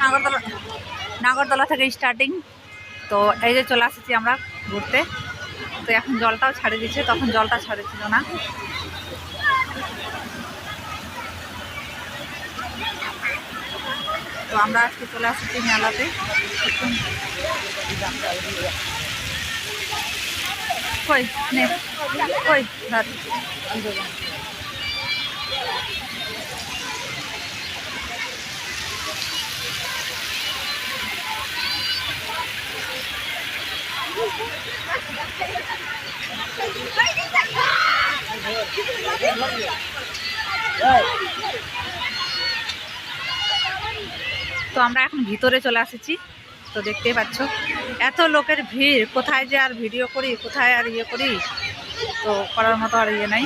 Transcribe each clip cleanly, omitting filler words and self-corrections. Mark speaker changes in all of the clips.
Speaker 1: নাগরদোলা নাগরদোলা থেকে স্টার্টিং। তো এই যে চলে আসছি আমরা ঘুরতে। তো এখন জলটাও ছাড়ে দিচ্ছে, তখন জলটা ছাড়েছিল না। তো আমরা আজকে চলে আসছি মেলাতে। কই নে কই ধর। তো আমরা এখন ভিতরে চলে আসছি। তো দেখতেই পাচ্ছ এত লোকের ভিড়, কোথায় যে আর ভিডিও করি, কোথায় আর ইয়ে করি, তো করার মতো আর ইয়ে নাই।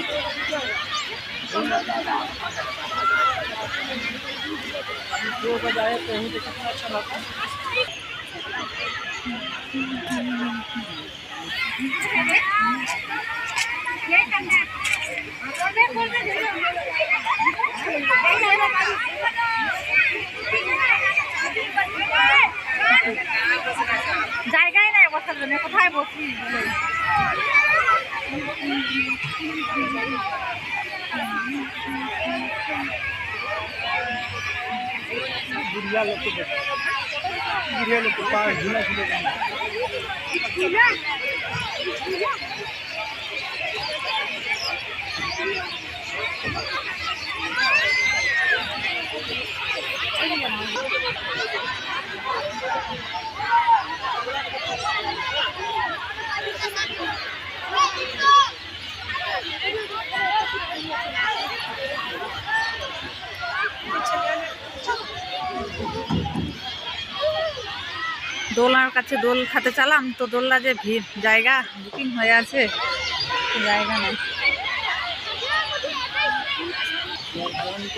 Speaker 1: জায়গায় নাই বসার জন্য, কোথায় বসি দোলনার কাছে দোল খাতে চালাম, তো দোলনা যে ভিড়, জায়গা বুকিং হয়ে আছে, জায়গা নেই।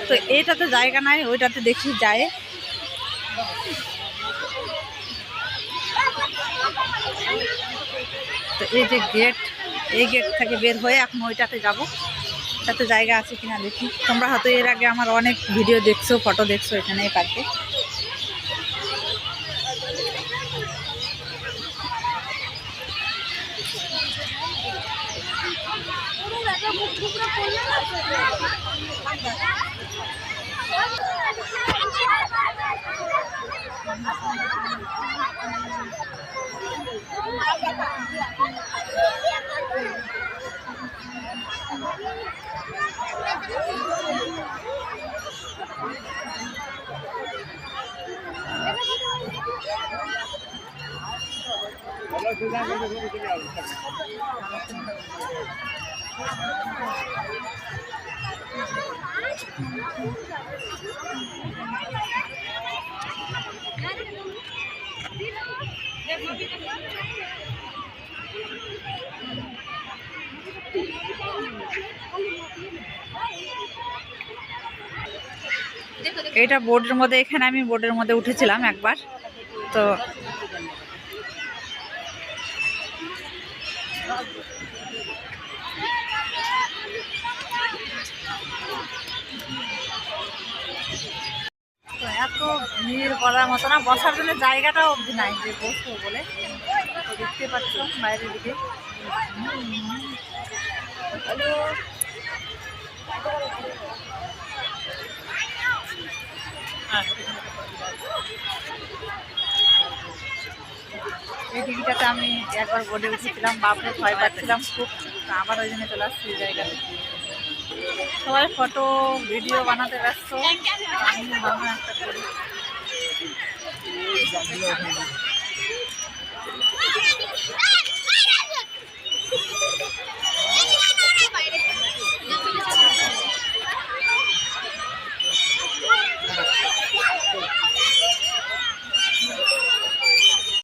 Speaker 1: তো এইটাতে জায়গা নাই, ওইটাতে দেখি যায়। তো এই যে গেট, এই গেট থেকে বের হয়ে এখন ওইটাতে যাব। তাতে জায়গা আছে কিনা দেখি। তোমরা হয়তো এর আগে আমার অনেক ভিডিও দেখছো, ফটো দেখছো এখানে এই পার্কে। এটা বোর্ডের মধ্যে, এখানে আমি বোর্ডের মধ্যে উঠেছিলাম একবার। তো এত ভিড় করার মতো না, বসার জন্য জায়গাটাও অবধি নাই যে বসবো বলে। তো দেখতে পাচ্ছ বাইরের দিকে। হ্যালো, এই টিভিটাতে আমি একবার বোর্ডে উঠেছিলাম, বাপরে ভয় পাচ্ছিলাম খুব। আবার ওই জন্য চলে আসছি এই জায়গাতে। সবাই ফটো ভিডিও বানাতে ব্যস্ত, আমি ভাবনা একটা করি।